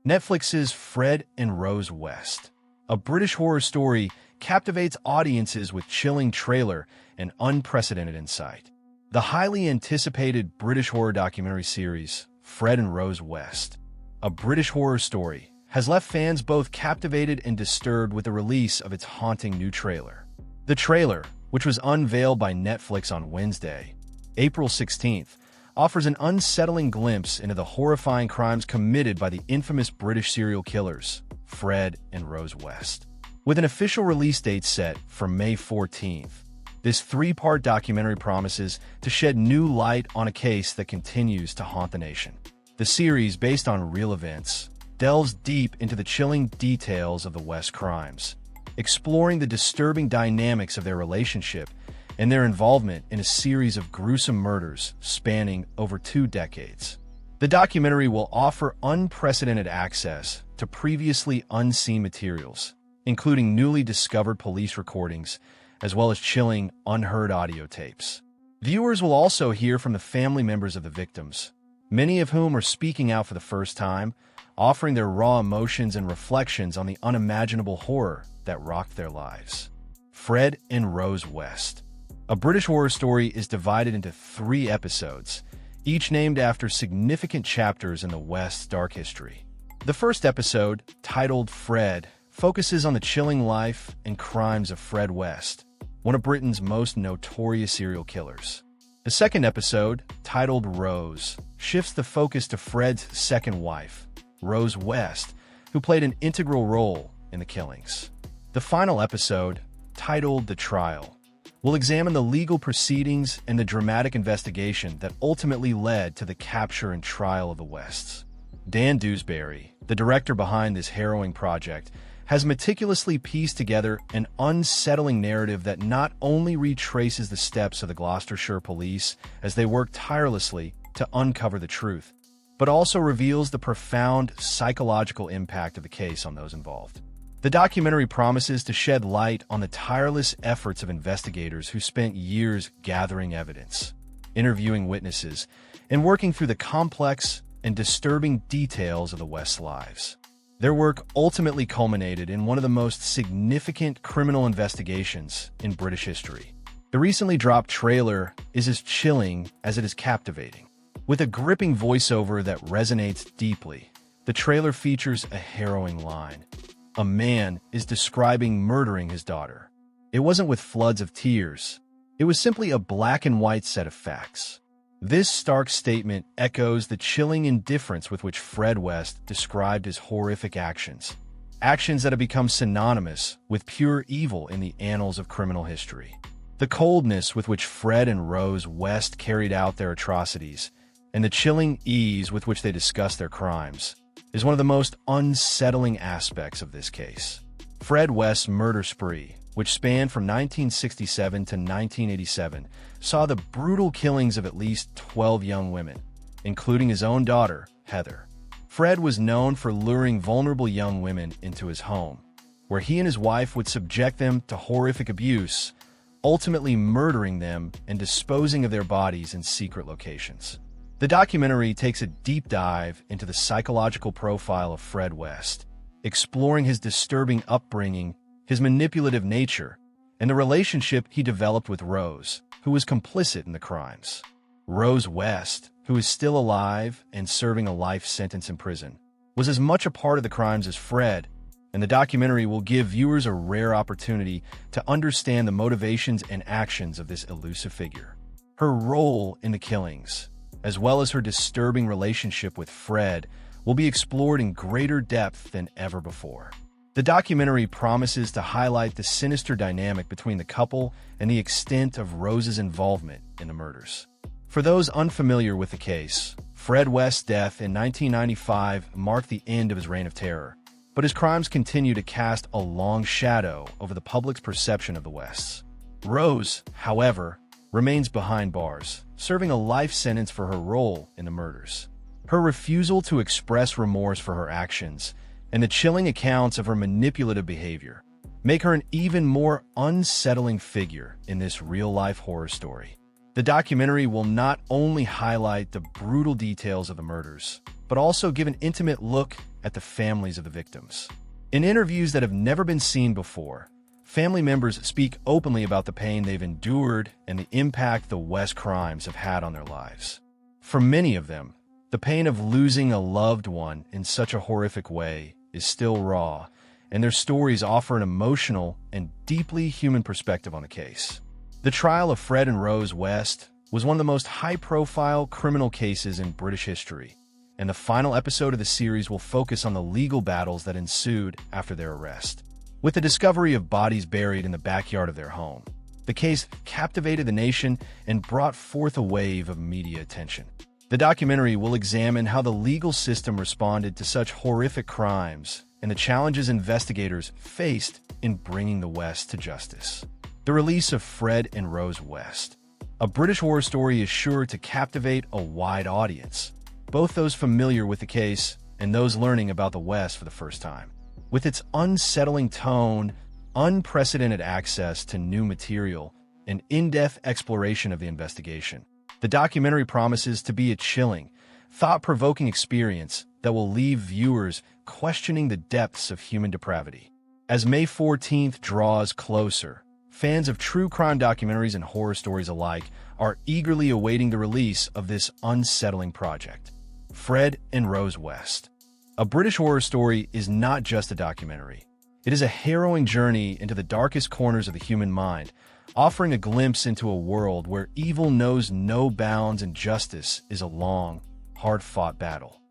Netflix's Fred and Rose West, a British horror story, captivates audiences with chilling trailer and unprecedented insight. The highly anticipated British horror documentary series, Fred and Rose West, a British horror story, has left fans both captivated and disturbed with the release of its haunting new trailer. The trailer, which was unveiled by Netflix on Wednesday, April 16th, offers an unsettling glimpse into the horrifying crimes committed by the infamous British serial killers, Fred and Rose West. With an official release date set for May 14th, this three-part documentary promises to shed new light on a case that continues to haunt the nation. The series, based on real events, delves deep into the chilling details of the West crimes, exploring the disturbing dynamics of their relationship and their involvement in a series of gruesome murders spanning over 2 decades. The documentary will offer unprecedented access to previously unseen materials, including newly discovered police recordings, as well as chilling, unheard audio tapes. Viewers will also hear from the family members of the victims, many of whom are speaking out for the first time, offering their raw emotions and reflections on the unimaginable horror that rocked their lives. Fred and Rose West, a British horror story, is divided into 3 episodes, each named after significant chapters in the West's dark history. The first episode, titled Fred, focuses on the chilling life and crimes of Fred West, one of Britain's most notorious serial killers. The second episode, titled Rose, shifts the focus to Fred's second wife, Rose West, who played an integral role in the killings. The final episode, titled The Trial, will examine the legal proceedings and the dramatic investigation that ultimately led to the capture and trial of the Wests. Dan Dewsbury, the director behind this harrowing project, has meticulously pieced together an unsettling narrative that not only retraces the steps of the Gloucestershire police as they work tirelessly to uncover the truth, but also reveals the profound psychological impact of the case on those involved. The documentary promises to shed light on the tireless efforts of investigators who spent years gathering evidence, interviewing witnesses, and working through the complex and disturbing details of the West's lives. Their work ultimately culminated in one of the most significant criminal investigations in British history. The recently dropped trailer is as chilling as it is captivating. With a gripping voiceover that resonates deeply, the trailer features a harrowing line. A man is describing murdering his daughter. It wasn't with floods of tears. It was simply a black and white set of facts. This stark statement echoes the chilling indifference with which Fred West described his horrific actions. Actions that have become synonymous with pure evil in the annals of criminal history. The coldness with which Fred and Rose West carried out their atrocities, and the chilling ease with which they discussed their crimes, is one of the most unsettling aspects of this case. Fred West's murder spree, which spanned from 1967 to 1987, saw the brutal killings of at least 12 young women, including his own daughter, Heather. Fred was known for luring vulnerable young women into his home, where he and his wife would subject them to horrific abuse, ultimately murdering them and disposing of their bodies in secret locations. The documentary takes a deep dive into the psychological profile of Fred West, exploring his disturbing upbringing, his manipulative nature, and the relationship he developed with Rose, who was complicit in the crimes. Rose West, who is still alive and serving a life sentence in prison, was as much a part of the crimes as Fred, and the documentary will give viewers a rare opportunity to understand the motivations and actions of this elusive figure. Her role in the killings, as well as her disturbing relationship with Fred, will be explored in greater depth than ever before. The documentary promises to highlight the sinister dynamic between the couple and the extent of Rose's involvement in the murders. For those unfamiliar with the case, Fred West's death in 1995 marked the end of his reign of terror, but his crimes continue to cast a long shadow over the public's perception of the Wests. Rose, however, remains behind bars, serving a life sentence for her role in the murders. Her refusal to express remorse for her actions and the chilling accounts of her manipulative behavior make her an even more unsettling figure in this real-life horror story. The documentary will not only highlight the brutal details of the murders, but also give an intimate look at the families of the victims. In interviews that have never been seen before, family members speak openly about the pain they've endured and the impact the West crimes have had on their lives. For many of them, the pain of losing a loved one in such a horrific way is still raw, and their stories offer an emotional and deeply human perspective on the case. The trial of Fred and Rose West was one of the most high-profile criminal cases in British history, and the final episode of the series will focus on the legal battles that ensued after their arrest. With the discovery of bodies buried in the backyard of their home, the case captivated the nation and brought forth a wave of media attention. The documentary will examine how the legal system responded to such horrific crimes and the challenges investigators faced in bringing the West to justice. The release of Fred and Rose West, a British horror story, is sure to captivate a wide audience, both those familiar with the case and those learning about the West for the first time. With its unsettling tone, unprecedented access to new material, and in-depth exploration of the investigation, the documentary promises to be a chilling, thought-provoking experience that will leave viewers questioning the depths of human depravity. As May 14th draws closer, fans of true crime documentaries and horror stories alike are eagerly awaiting the release of this unsettling project. Fred and Rose West. A British horror story is not just a documentary. It is a harrowing journey into the darkest corners of the human mind, offering a glimpse into a world where evil knows no bounds and justice is a long, hard-fought battle.